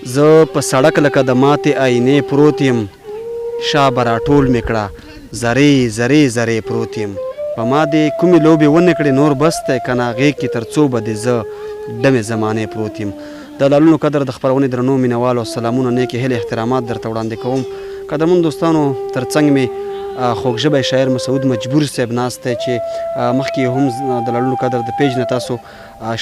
زه په سړک لکه د ماتې آینې پروت یم، شا به راټول مې کړه زرې زرې زرې پروت یم. په ما دې کومې لوبې ونه کړې نور بس دی که نه غېږ کې تر څو به دې زه ډمې زمانې پروت یم. د لالونو قدر د خپرونې درنو مینوالو سلامونه نیکې هیلې احترامات درته وړاندې کوم. قدرمن دوستانو تر څنګ مې خوږ ژبی شاعر مسعود مجبور صاحب ناست دی چې مخکې هم د لالونو قدر د پیج نه تاسو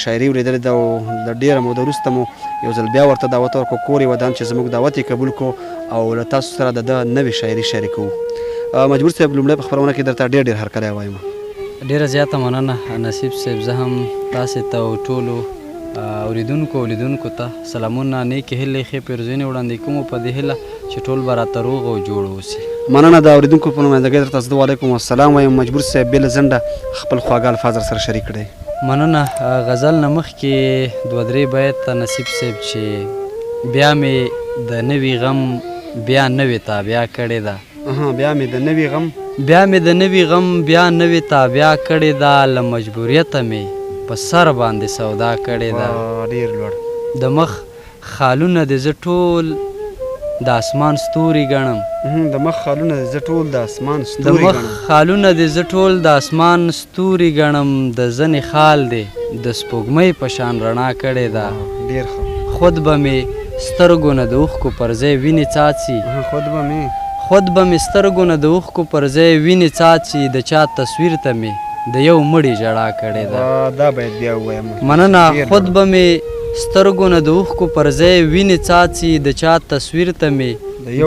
شاعري اورېدلې ده او له ډېره موده وروسته مو یو ځل بیا ورته دعوت ورکړو. کور یې ودان چې زموږ دعوت یې قبول کړو او له تاسو سره د ده نوې شاعري شریکوو. مجبور صاحب لومړی په خپرونه کې درته ډېر ډېر هرکلی وایم. ډېره زیاته مننه نصیب صاحب. زه هم تاسې ته او ټولو اوریدونکو او لیدونکو ته سلامونه نیکې هیلې ښې پیرزوینې وړاندې کوم په دې هیله چې ټول به راته روغ او جوړ اوسي. مننه. د اوریدونکو په نمایندګۍ درته زه وعلیکم السلام وایم. مجبور صاحب بې له ځنډه خپل خواږه الفاظ سره شریک کړئ. مننه. غزل نه مخکې دوه درې بیت ته نصیب صاحب چې بیا مې د نوي غم بیا نوې تابیا کړې ده. بیا مې د نوي غم بیا مې د نوي غم بیا نوې تابیا کړې ده، له مجبوریته مې په سر باندې سودا کړې ده. ډېر لوړ. د مخ خالونه دې زه ټول د اسمان ستوري ګڼم. د مخ خالونه دې زه ټول د اسمان ستوري د مخ خالونه دې زه ټول د اسمان ستوري ګڼم، د زنې خال دې د سپوږمۍ په شان رڼا کړې ده. ډېر ښه. خود به مې سترګو نه د اوښکو پر ځای وینې څاڅي. خود به مې سترګو نه د اوښکو پر ځای وینې څاڅي، د چا تصویر ته مې د یو مړي ژړا کړې ده. دا باید بیا ووایم. مننه. خود به مې سترګو نه د اوښکو پر ځای وینې څاڅي، د چا تصویر ته مې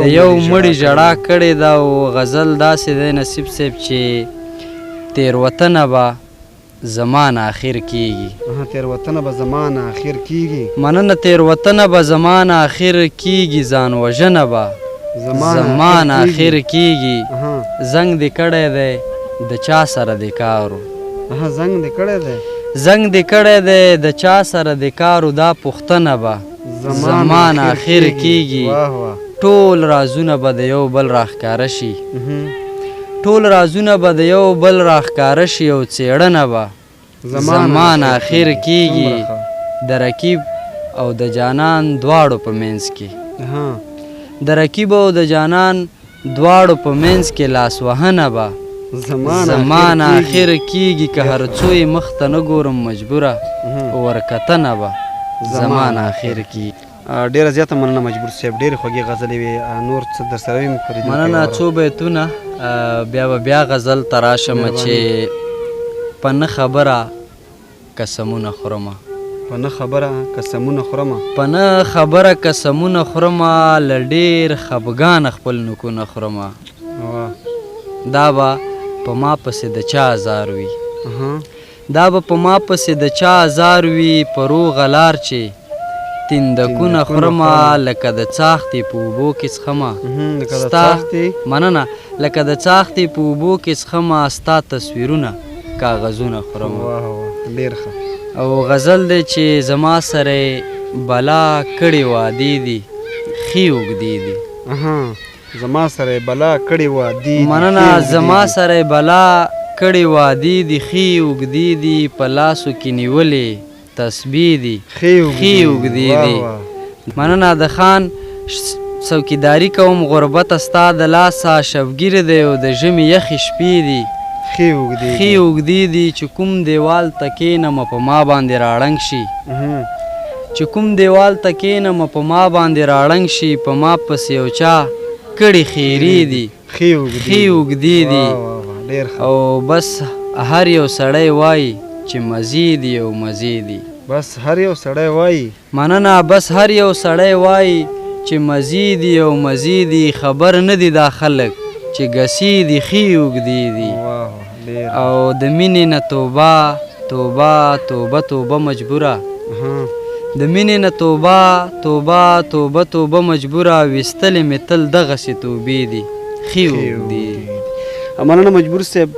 د یو مړي ژړا کړې ده. او غزل داسې دی نصیب صاحب چې تېروتنه به زمان آخر کیږي. تېروتنه به زمان آخر کیږي. مننه. تېروتنه به زمان آخر کیږي، ځان وژنه به زمان آخر کیږي. زنګ دې کړی دی د چا سره د کارو. زنګ دې کړی دی زنګ دې کړی دی د چا سره د کارو، دا پوښتنه به زمان آخر کیږي. ټول رازونه به د یو بل راښکاره شي. ټول رازونه به د یو بل راښکاره شي او څېړنه به زمان آخر کیږي. د رقیب او د جانان دواړو په منځ کې د رقیب او د جانان دواړو په منځ کې لاس وهنه به زمان آخر کیږي. که هر څو یې مخ ته نه ګورم مجبوره ورکتنه به زمان آخر کیږي. ډېره زیاته مننه مجبور صاحب. ډېرې خوږې غزلې وې. نور څه در سره ویم؟ مننه. څو بیتونه بیا به بیا غزل ته راشم چې په نه خبره قسمونه خورمه. په نه خبره قسمونه خورمه. په نه خبره قسمونه خورمه، له ډېر خفګانه خپل نوکونه خورمه. دا به په ما پسې د چا ازار وي. دا به په ما پسې د چا ازار وي، په روغه لار چې تندکونه خورمه، لکه د څاښتې په اوبو کې څښمه. مننه. لکه د څاښتې په اوبو کې څښمه، ستا تصویرونه کاغذونه خورمه. ډېر ښه. او غزل دی چې زما سره بلا کړې وعدې دي ښې اوږدې دي. زما سره بلا کړې وعدې دي. مننه. زما سره بلا کړې وعدې دي ښې اوږدې دي، په لاسو کې نیولې تسبیح دي ښې اوږدې دي. مننه. د خان څوکیداري کوم غربته ستا د لاسه، شبګیر دی او د ژمي یخې شپې دي ښې اوږدې دي. چې کوم دیوال ته کښېنم په ما باندې راړنګ شي، چې کوم دیوال ته کښېنم په ما باندې راړنګ شي، په ما پسې یو چا کړي خیرې دي ښې اوږدې دي. او بس هر یو سړی وایي چې مزې دي او مزې دي. بس هر یو سړی وایي. مننه. بس هر یو سړی وایي چې مزې دي او مزې دي، خبر نه دي دا خلک چې ګسې دي ښې اوږدې دي. او د مینې نه توبه توبه توبه توبه مجبوره، د مینې نه توبه توبه توبه توبه مجبوره، ویستلې مې تل دغسې توبې دي ښې اوږدې دي. مننه مجبور صاحب.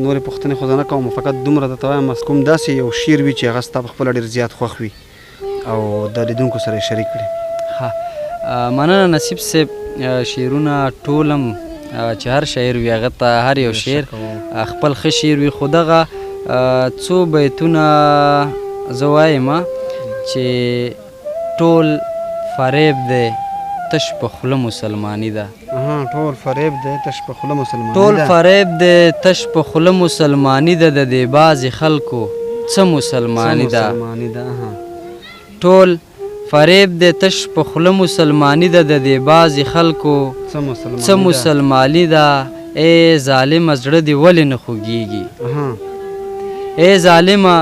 نورې پوښتنې خو زه نه کوم، فقط دومره درته وایم کوم داسې یو شعر وي چې هغه ستا په خپله ډېر زیات خوښ وي او د لیدونکو سره یې شریک کړي. مننه نصیب صاحب. شعرونه ټولم چې هر شاعر وي هغه ته هر یو شعر خپل ښه شعر وي، خو دغه څو بیتونه زه وایم چې ټول فریب دی تش په خوله مسلماني ده ټول فریب دی تش په خوله مسلماني ده ټول فریب دی تش په خوله مسلماني ده د دې بعضې خلکو څه مسلماني ده ټول فریب دی تش په خوله مسلماني ده د دې بعضې خلکو څه مسلماني ده ای ظالمه زړه دې ولې نه خوږېږي ای ظالمه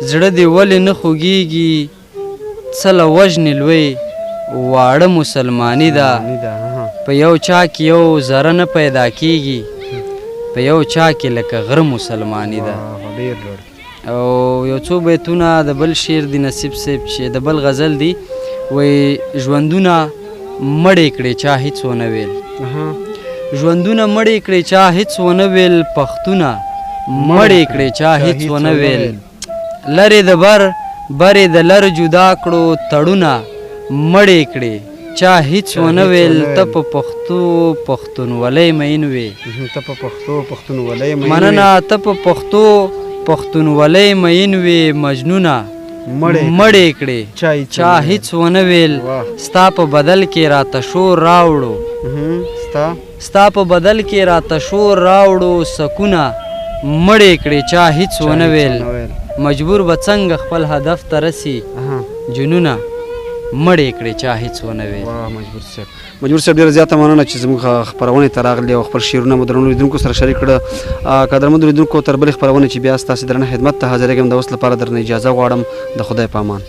زړه دې ولې نه خوږېږي څه له وژنې لوی واړه مسلماني ده په یو چا کې یو ذره نه پیدا کیږي په یو چا کې لکه غره مسلماني ده او یو څو بیتونه د بل شعر دی نصیب صاحب چې د بل غزل دی وایي ژوندونه مړې کړې چا هیڅ ونه ویل ژوندونه مړې کړې چا هیڅ ونه ویل پښتونه مړې کړې چا هیڅ ونه ویل لرې د برې د لر جدا کړو تړونه مړې کړې چا هیڅ ونه ویل ته په پښتو پښتونولۍ مین وې مننه ته په پښتو پښتونولۍ مین وې مجنونه مړې کړې چا هیڅ ونه ویل ستا په بدل کې راته شور راوړو ستا په بدل کې راته شور راوړو سکونه مړې کړې چا هیڅ ونه ویل مجبور به څنګه خپل هدف ته رسي جنونه مړې کړې چا هیڅ ونه ویل مجبور صاحب ډېره زیاته مننه چې زموږ خپرونې ته راغلي او خپل شعرونه مو درنو لیدونکو سره شریک کړه قدرمنو لیدونکو تر بلې خپرونې چې بیا ستاسې درنه خدمت ته حاضرېږم د اوس لپاره درنه اجازه غواړم د خدای په امان